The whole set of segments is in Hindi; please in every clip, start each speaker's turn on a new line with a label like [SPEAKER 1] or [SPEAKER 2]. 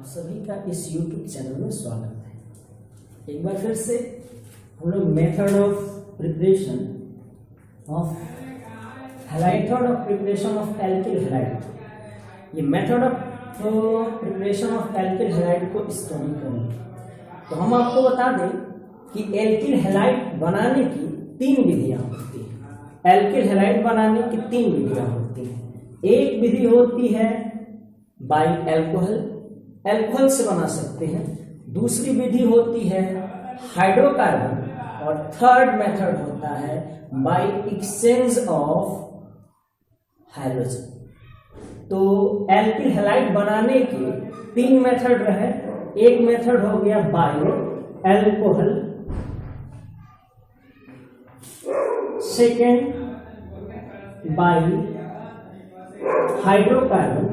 [SPEAKER 1] सभी का इस YouTube चैनल में स्वागत है। एक बार फिर से हम लोग method of preparation of alkyl halide, ये method of preparation of alkyl halide को स्टडी करेंगे। तो हम आपको बता दें कि एल्किल हैलाइड बनाने की 3 विधियां होती हैं। एल्किल हैलाइड बनाने की 3 विधियां होती हैं। एक विधि होती है बाई अल्कोहल से बना सकते हैं। दूसरी विधि होती है हाइड्रोकार्बन और थर्ड मेथड होता है बाई एक्सचेंज ऑफ हाइड्रोजन। तो एल्किल हैलाइड बनाने के 3 मेथड रहे। एक मेथड हो गया by alcohol, second by hydrocarbon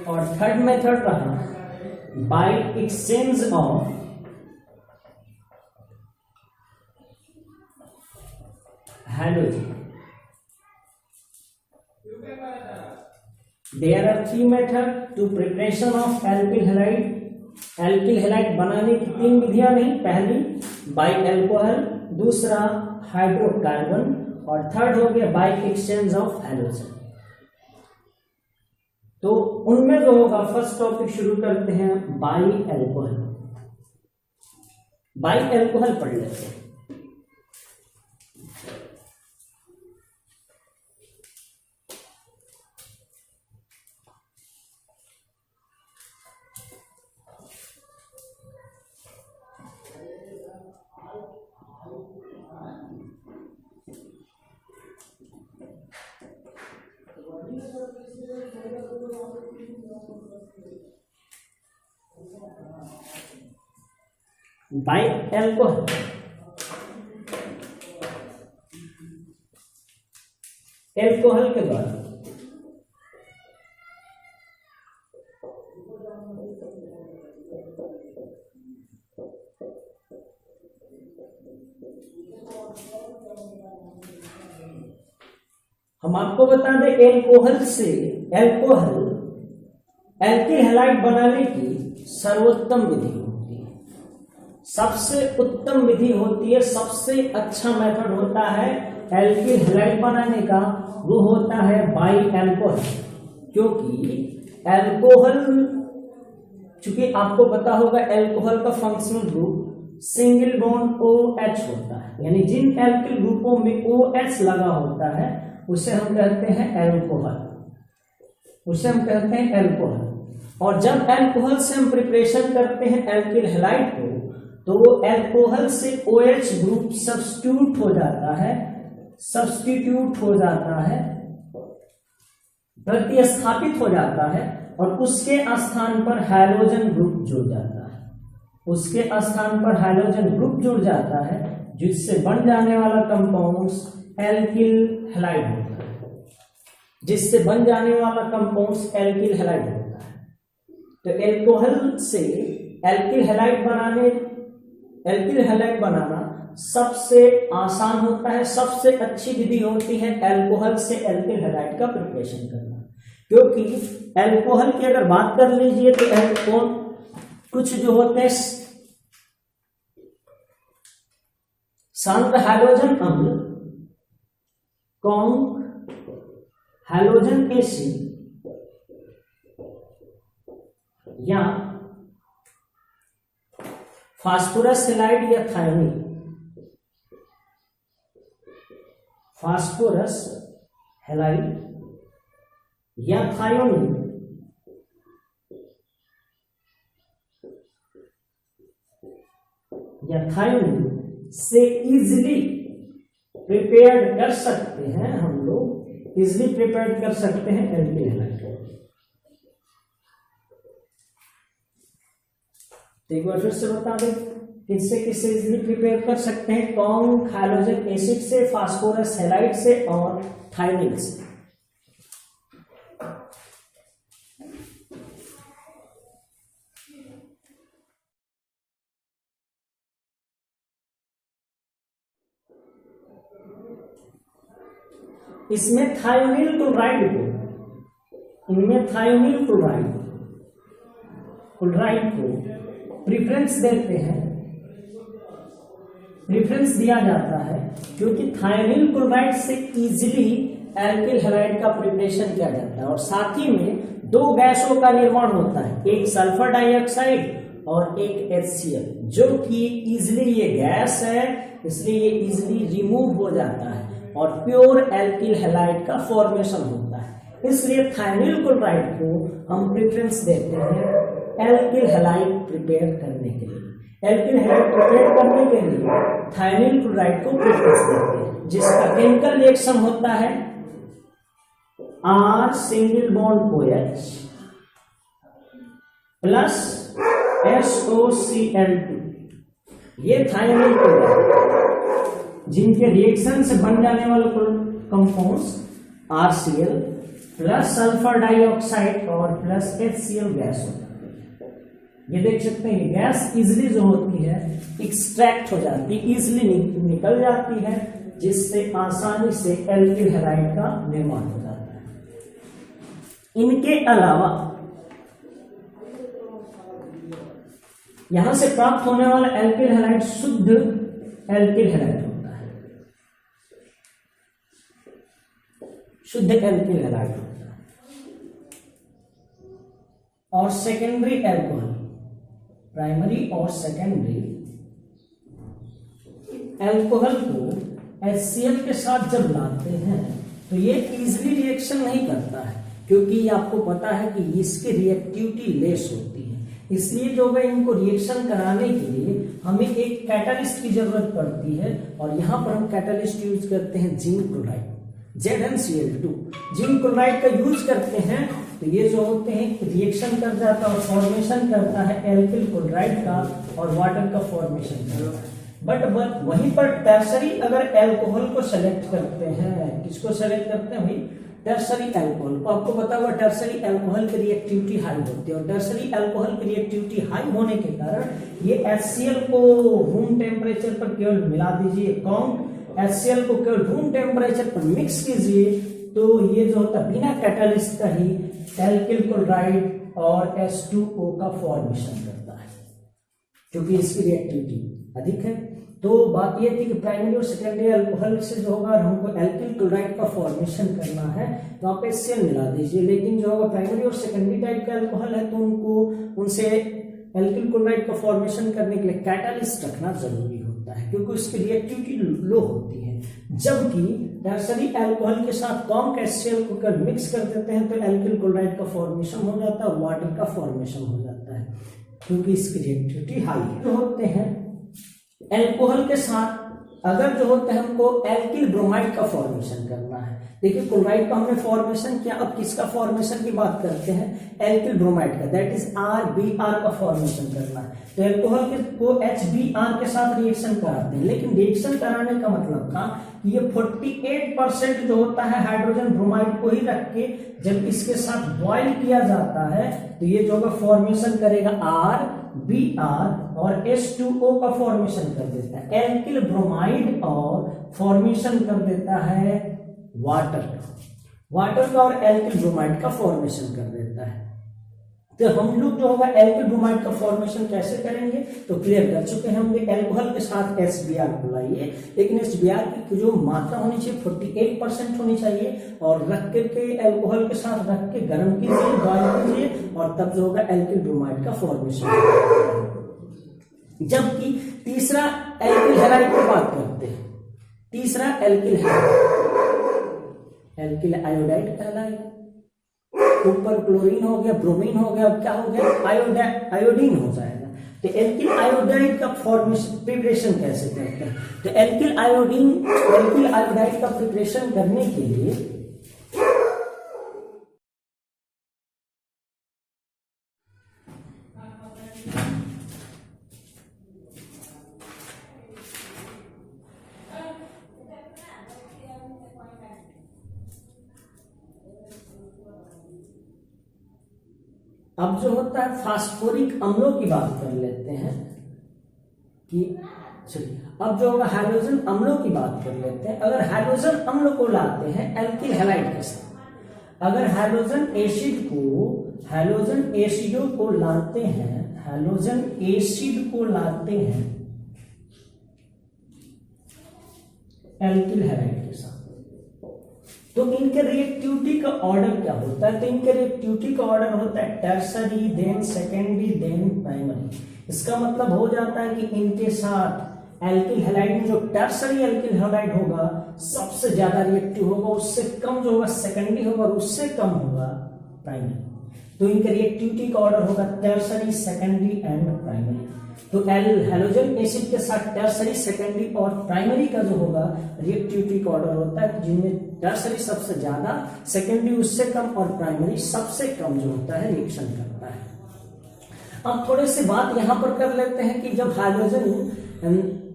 [SPEAKER 1] और थर्ड मेथड रहा by exchange of hydrogen. There are 3 method to preparation of alkyl halide. Alkyl halide बनाने की 3 विधियां नहीं, पहली बाई अल्कोहल, दूसरा हाइड्रोकार्बन और थर्ड हो गया बाई एक्सचेंज ऑफ हाइड्रोजन। तो उनमें जो होगा, फर्स्ट टॉपिक शुरू करते हैं बाई अल्कोहल। बाई अल्कोहल पढ़ लेते हैं। बाई अल्कोहल के बाद हम आपको बता दें एल्किल हैलाइड बनाने की सर्वोत्तम विधि होती है। सबसे उत्तम विधि होती है, सबसे अच्छा मेथड होता है एल्किल हैलाइड बनाने का, वो होता है बाई अल्कोहल। क्योंकि अल्कोहल, चूंकि आपको पता होगा अल्कोहल का functional group single bond OH होता है, यानी जिन एल्किल ग्रुपों में OH लगा होता है उसे हम कहते हैं अल्कोहल, और जब अल्कोहल से हम प्रिपरेशन करते हैं एल्किल हैलाइड को, तो वो अल्कोहल से OH ग्रुप सब्स्टिट्यूट हो जाता है, प्रतिस्थापित हो जाता है और उसके स्थान पर हाइड्रोजन ग्रुप जुड़ जाता है, जिससे बन जाने वाला कंपाउंड एल्किल हैलाइड होता है। तो अल्कोहल से एल्किल हैलाइड बनाना सबसे आसान होता है, सबसे अच्छी विधि होती है अल्कोहल से एल्किल हैलाइड का प्रिपरेशन करना। क्योंकि अल्कोहल की अगर बात कर लीजिए तो अल्कोहल कुछ जो होते हैं शांत हाइड्रोजन अम्ल, कॉन्क हाइड्रोजन एसिड या फास्फोरस हैलाइड या थायोनीन, से इजिली प्रिपेयर्ड कर सकते हैं एल्किल हैलाइड को। एक बार फिर से बता दें, किससे इजिली प्रिपेयर कर सकते हैं? कॉन्क हाइड्रोजन एसिड से, फास्फोरस हैलाइड से और थायोनीन से। इसमें थायोनिल क्लोराइड को इनमें थायोनिल क्लोराइड को प्रेफरेंस देते हैं, प्रेफरेंस दिया जाता है क्योंकि थायोनिल क्लोराइड से इजीली एल्किल हैलाइड का प्रिपरेशन किया जाता है और साथ ही में दो गैसों का निर्माण होता है, एक सल्फर डाइऑक्साइड और एक HCl, जो कि इजिली ये गैस है इसलिए ये इजिली रिमूव हो जाता है और प्योर एल्किल हैलाइड का फॉर्मेशन होता है। इसलिए थायोनिल क्लोराइड को हम प्रेफरेंस देते हैं एल्किल हैलाइड प्रिपेयर करने के लिए। एल्किल हैलाइड प्रिपेयर करने के लिए थायोनिल क्लोराइड को प्रेफरेंस देते हैं, जिसका केमिकल रिएक्शन होता है R single bond OH plus SOCl2। ये थायोनिल क्लोराइड जिनके रिएक्शन से बन जाने वाले compounds RCl plus sulphur dioxide और प्लस HCl गैस होता है। ये देख सकते हैं, ये गैस इजिली जो होती है एक्सट्रैक्ट हो जाती है, इजिली निकल जाती है, जिससे आसानी से एल्किल हैलाइड का निर्माण हो जाता है। इनके अलावा यहां से प्राप्त होने वाला एल्किल हैलाइड शुद्ध एल्किल हैलाइड होता है, शुद्ध एल्किल हैलाइड होता है। और सेकेंडरी एल्कोहल, प्राइमरी और सेकेंडरी एल्कोहल को HCl के साथ जब लाते हैं तो ये इजिली रिएक्शन नहीं करता है, क्योंकि आपको पता है कि इसकी रिएक्टिविटी लेस होती है। इसलिए जो है इनको रिएक्शन कराने के लिए हमें एक कैटालिस्ट की जरूरत पड़ती है और यहाँ पर हम कैटालिस्ट यूज करते हैं zinc chloride, ZnCl2। Zinc chloride का यूज करते हैं तो ये जो होते हैं रिएक्शन कर जाता है और फॉर्मेशन करता है एल्किल क्लोराइड का और वाटर का फॉर्मेशन करता है। बट वहीं पर टर्सरी अगर एल्कोहल को सेलेक्ट करते हैं, किसको सेलेक्ट करते हैं भाई? टर्सरी एल्कोहल को। आपको पता हुआ टर्सरी एल्कोहल की रिएक्टिविटी हाई होती है और टर्सरी एल्कोहल की रिएक्टिविटी हाई होने के कारण ये HCl को रूम टेम्परेचर पर केवल मिला दीजिए, HCl को केवल रूम टेम्परेचर पर मिक्स कीजिए, तो ये जो होता है बिना कैटालिस्ट का ही एल्किल क्लोराइड और H2O का फॉर्मेशन करता है, क्योंकि इसकी रिएक्टिविटी अधिक है। तो बात ये थी कि प्राइमरी और सेकेंडरी अल्कोहल से जो होगा हमको एल्किल क्लोराइड का फॉर्मेशन करना है तो आप HCl मिला दीजिए, लेकिन जो होगा प्राइमरी और सेकेंडरी टाइप का अल्कोहल है तो उनसे एल्किल क्लोराइड का फॉर्मेशन करने के लिए कैटालिस्ट रखना जरूरी होता है, क्योंकि उसकी रिएक्टिविटी लो होती है। जबकि टर्सरी अल्कोहल के साथ कॉम्क HCl को कर मिक्स कर देते हैं तो एल्किल क्लोराइड का फॉर्मेशन हो जाता है, वाटर का फॉर्मेशन हो जाता है, क्योंकि इसकी रिएक्टिविटी हाई है। तो होते हैं एल्कोहल के साथ अगर जो होता है हमको एल्किल ब्रोमाइड का फॉर्मेशन करना है। देखिए क्लोराइड का हमने फॉर्मेशन किया, अब किसका फॉर्मेशन की बात करते हैं? एल्किल ब्रोमाइड का, दैट इज RBr का फॉर्मेशन करना है। तो एल्कोहल को HBr के साथ रिएक्शन कराते हैं, लेकिन रिएक्शन कराने का मतलब था कि ये 48% जो होता है हाइड्रोजन ब्रोमाइड को ही रख के जब इसके साथ बॉइल किया जाता है तो ये जो फॉर्मेशन करेगा RBr और H2O का फॉर्मेशन कर देता है, एल्किल ब्रोमाइड और फॉर्मेशन कर देता है वाटर का और एल्किल ब्रोमाइड का फॉर्मेशन कर देता है। तो हम लोग जो होगा एल्किल ब्रोमाइड का फॉर्मेशन कैसे करेंगे तो क्लियर कर चुके हैं होंगे। एल्कोहल के साथ HBr को लाइए, लेकिन HBr की जो मात्रा होनी चाहिए 48% होनी चाहिए और रख करके एल्कोहल के साथ रख के गर्म कीजिए, बॉइल कीजिए और तब जो होगा एल्किल ब्रोमाइड का फॉर्मेशन। जबकि तीसरा एल्किल हैलाइड की बात करते हैं, तीसरा एल्किल हैलाइड एल्किल आयोडाइड कहलाएगा। ऊपर क्लोरीन हो गया, ब्रोमीन हो गया, अब क्या हो गया? आयोडीन हो जाएगा। तो एल्किल आयोडाइड का फॉर्मेशन प्रिपरेशन कैसे करते हैं? तो एल्किल आयोडाइड का प्रिपरेशन करने के लिए अब जो होता है फास्फोरिक अम्लों की बात कर लेते हैं कि चलिए अब जो होगा हाइड्रोजन अम्लों की बात कर लेते हैं। अगर हाइड्रोजन अम्ल को लाते हैं एल्किल हैलाइड के साथ, अगर हैलोजन एसिडों को लाते हैं, हैलोजन एसिड को लाते हैं एल्किल हैलाइड के साथ, तो इनके रिएक्टिविटी का ऑर्डर क्या होता है? तो इनके रिएक्टिविटी का ऑर्डर होता है tertiary, then secondary, then primary. इसका मतलब हो जाता है कि इनके साथ एल्किल हैलाइड में जो टर्सरी एल्किल हैलाइड होगा सबसे ज्यादा रिएक्टिव होगा, उससे कम जो होगा सेकेंडरी होगा, उससे कम होगा प्राइमरी। तो इनके रिएक्टिविटी का ऑर्डर होगा टर्सरी, सेकेंडरी एंड प्राइमरी। तो हैलोजन एसिड के साथ टर्सरी, सेकेंडरी और प्राइमरी का जो होगा रिएक्टिविटी का ऑर्डर होता है, जिनमें टर्सरी सबसे ज्यादा, सेकेंडरी उससे कम और प्राइमरी सबसे कम जो होता है रिएक्शन करता है। अब थोड़ी सी बात यहां पर कर लेते हैं कि जब हाइड्रोजन,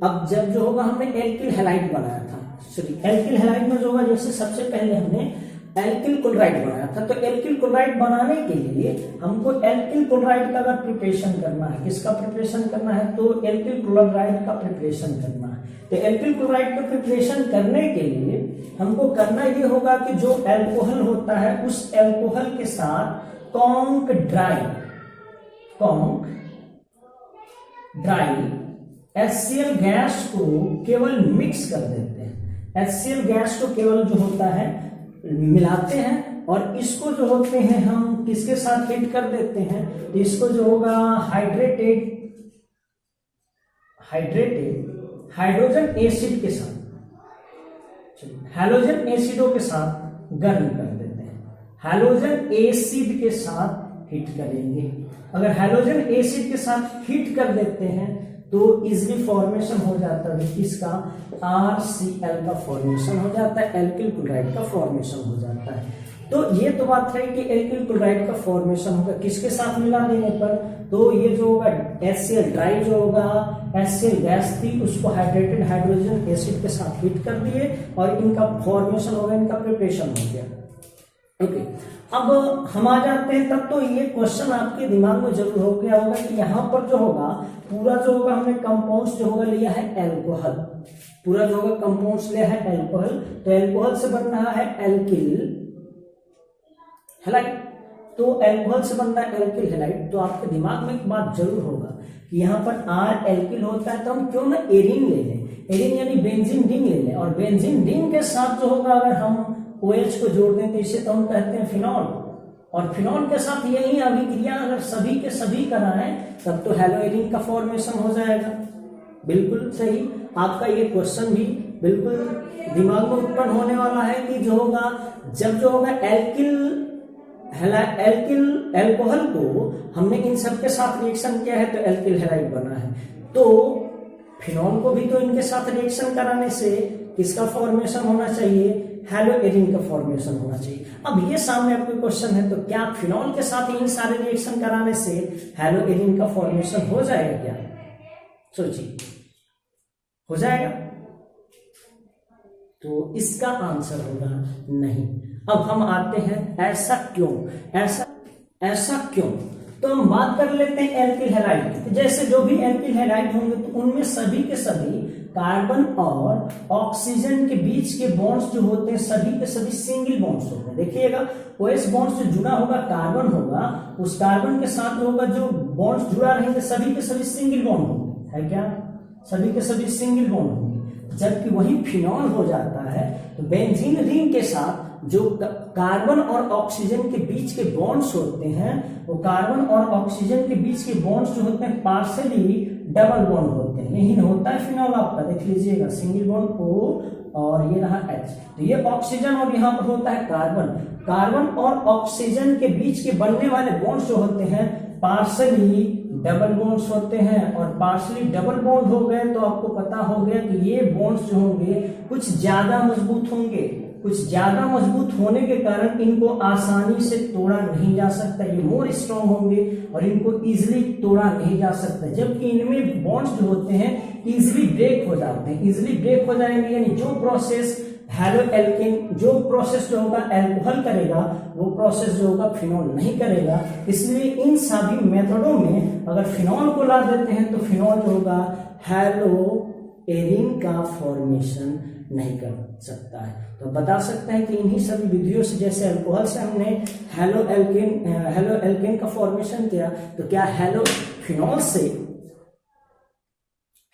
[SPEAKER 1] अब जब जो होगा हमने एल्किल हैलाइड बनाया था, सॉरी एल्किल हैलाइड में जो होगा जैसे सबसे पहले हमने एल्किल क्लोराइड बनाया था, तो एल्किल क्लोराइड बनाने के लिए हमको एल्किल क्लोराइड का अगर प्रिपरेशन करना है, किसका प्रिपरेशन करना है? तो एल्किल क्लोराइड का प्रिपरेशन करना है। तो एल्किल क्लोराइड का प्रिपरेशन करने के लिए हमको करना ये होगा कि जो एल्कोहल होता है उस एल्कोहल के साथ कॉन्क ड्राई HCl गैस को केवल मिक्स कर देते हैं। HCl गैस को केवल जो होता है मिलाते हैं और इसको जो होते हैं हम किसके साथ हीट कर देते हैं? तो इसको जो होगा हाइड्रेटेड हाइड्रोजन एसिड के साथ, हैलोजन एसिडों के साथ गर्म कर देते हैं। हैलोजन एसिड के साथ हीट करेंगे। अगर हैलोजन एसिड के साथ हीट कर देते हैं तो इजिली फॉर्मेशन हो जाता है किसका? RCl का फॉर्मेशन हो जाता है, एल्किल क्लोराइड का फॉर्मेशन हो जाता है। तो ये तो बात है कि एल्किल क्लोराइड का फॉर्मेशन होगा किसके साथ मिला देने पर? तो ये जो होगा HCl ड्राई जो होगा, HCl गैस थी उसको हाइड्रेटेड हाइड्रोजन एसिड के साथ हीट कर दिए और इनका फॉर्मेशन हो गया, इनका प्रिपरेशन हो गया। ओके, अब हम आ जाते हैं, तब तो ये क्वेश्चन आपके दिमाग में जरूर हो गया होगा कि यहाँ पर जो होगा पूरा जो होगा हमने कंपाउंड्स जो होगा लिया है एल्कोहल, पूरा जो होगा कंपाउंड्स लिया है एल्कोहल, तो एल्कोहल से बन रहा है एल्किल हैलाइड। तो एल्कोहल से बन रहा है एल्किल हैलाइड, तो आपके दिमाग में एक बात जरूर होगा कि यहाँ पर R एल्किल होता है तो हम क्यों ना एरिन ले लें, एरिन यानी बेंजीन रिंग ले लें, और बेंजीन रिंग के साथ जो होगा अगर हम OH को जोड़ दें तो इसे तो हम कहते हैं फिनॉल, और फिनॉल के साथ यही अभिक्रिया अगर सभी के सभी कराएं तब तो हैलोएरिन का फॉर्मेशन हो जाएगा। बिल्कुल सही, आपका ये क्वेश्चन भी बिल्कुल दिमाग में उत्पन्न होने वाला है कि जो होगा जब जो होगा एल्कोहल को हमने इन सब के साथ रिएक्शन किया है तो एल्किल हैलाइड बना है, तो फिनॉल को भी तो इनके साथ रिएक्शन कराने से किसका फॉर्मेशन होना चाहिए? हैलोएरिन का फॉर्मेशन होना चाहिए। अब ये सामने आपके क्वेश्चन है, तो क्या फिनॉल के साथ इन सारे रिएक्शन कराने से हैलोएरिन का फॉर्मेशन हो जाएगा क्या? सोचिए, हो जाएगा? तो इसका आंसर होगा नहीं। अब हम आते हैं ऐसा क्यों, ऐसा क्यों? तो हम बात कर लेते हैं एल्किल हैलाइड। जैसे जो भी एल्किल हैलाइड होंगे तो उनमें सभी के सभी कार्बन और ऑक्सीजन के बीच के बॉन्ड्स जो होते हैं सभी के सभी सिंगल बॉन्ड्स होते हैं। देखिएगा OH बॉन्ड्स जो जुड़ा होगा कार्बन होगा, उस कार्बन के साथ होगा जो बॉन्ड्स जुड़ा रहेंगे सभी के सभी सिंगल बॉन्ड होंगे, है क्या? सभी के सभी सिंगल बॉन्ड होंगे। जबकि वही फिनॉल हो जाता है तो बेंजीन रिंग के साथ जो कार्बन और ऑक्सीजन के बीच के बॉन्ड्स होते हैं वो कार्बन और ऑक्सीजन के बीच के बॉन्ड्स जो होते हैं पार्शियली डबल बॉन्ड होते हैं। यही होता है फिनॉल आपका, देख लीजिएगा सिंगल बॉन्ड O और ये रहा H, तो ये ऑक्सीजन और यहाँ पर होता है कार्बन और ऑक्सीजन के बीच के बनने वाले बॉन्ड्स जो होते हैं पार्शियली डबल बॉन्ड्स होते हैं, और पार्शियली डबल बॉन्ड हो गए तो आपको पता हो गया कि ये बॉन्ड्स जो होंगे कुछ ज्यादा मजबूत होंगे। कुछ ज्यादा मजबूत होने के कारण इनको आसानी से तोड़ा नहीं जा सकता, ये मोर स्ट्रॉन्ग होंगे और इनको इजिली तोड़ा नहीं जा सकता। जबकि इनमें बॉन्ड्स जो होते हैं इजिली ब्रेक हो जाते हैं, इजिली ब्रेक हो जाएंगे, यानी जो प्रोसेस हैलोएल्केन जो प्रोसेस जो होगा एल्कोहल करेगा वो प्रोसेस जो होगा फिनॉल नहीं करेगा। इसलिए इन सभी मेथडों में अगर फिनॉल को ला देते हैं तो फिनॉल जो होगा हैलोएरिन का फॉर्मेशन नहीं कर सकता है। तो बता सकते हैं कि इन्हीं सभी विधियों से, जैसे अल्कोहल से हमने हेलो एल्केन का फॉर्मेशन किया, तो क्या हेलो फिनॉल से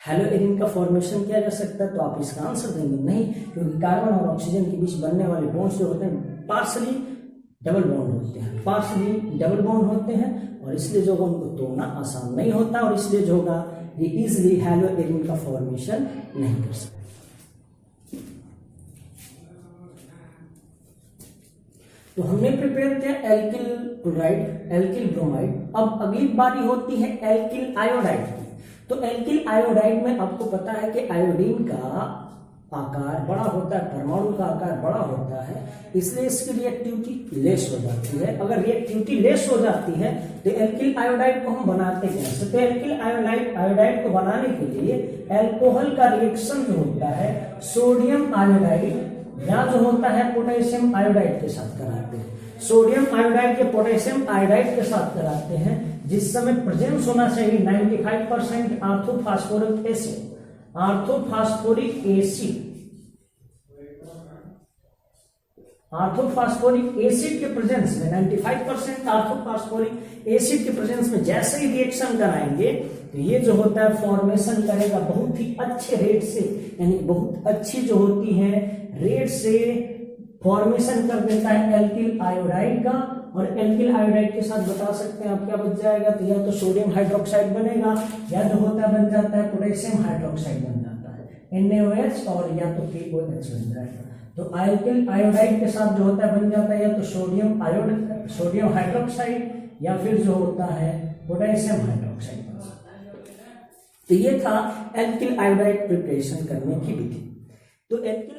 [SPEAKER 1] हेलो एरिन का फॉर्मेशन किया जा सकता है? तो आप इसका आंसर देंगे नहीं, क्योंकि कार्बन और ऑक्सीजन के बीच बनने वाले बॉन्ड्स जो होते हैं पार्शली डबल बॉन्ड होते हैं, और इसलिए जो उनको तोड़ना आसान नहीं होता, और इसलिए जो होगा ये इजिली हेलो एरिन का फॉर्मेशन नहीं कर सकते। तो हमने प्रिपेयर किया एल्किल क्लोराइड, एल्किल ब्रोमाइड। अब अगली बारी होती है एल्किल आयोडाइड की। तो एल्किल आयोडाइड में आपको पता है कि आयोडीन का आकार बड़ा होता है, परमाणु का आकार बड़ा होता है, इसलिए इसकी रिएक्टिविटी लेस हो जाती है। अगर रिएक्टिविटी लेस हो जाती है तो एल्किल आयोडाइड को हम बनाते हैं। तो एल्किल आयोडाइड को बनाने के लिए एल्कोहल का रिएक्शन जो होता है सोडियम आयोडाइड या जो होता है पोटेशियम आयोडाइड के साथ कराते हैं। सोडियम आयोडाइड के पोटेशियम आयोडाइड के साथ कराते हैं, जिस समय प्रेजेंस होना चाहिए 95% आर्थोफॉस्फोरिक एसिड। आर्थोफॉस्फोरिक एसिड के प्रेजेंस में 95% आर्थोफॉस्फोरिक एसिड के प्रेजेंस में जैसे ही रिएक्शन कराएंगे तो ये जो होता है फॉर्मेशन करेगा बहुत ही अच्छे रेट से, यानी बहुत अच्छी जो होती है रेट से फॉर्मेशन कर देता है एल्किल आयोडाइड का। और एल्किल आयोडाइड के साथ बता सकते हैं आप क्या बच जाएगा, तो या तो सोडियम हाइड्रोक्साइड बनेगा, या जो होता है बन जाता है पोटेशियम हाइड्रोक्साइड बन जाता है NaOH, और या तो KOH बन जाएगा। तो एल्किल आयोडाइड के साथ जो होता है बन जाता है या तो सोडियम हाइड्रोक्साइड, या फिर जो होता है पोटेशियम हाइड्रोक्साइड बन जाता है। तो ये था एल्किल आयोडाइड प्रिपरेशन करने की विधि। तो एल्किल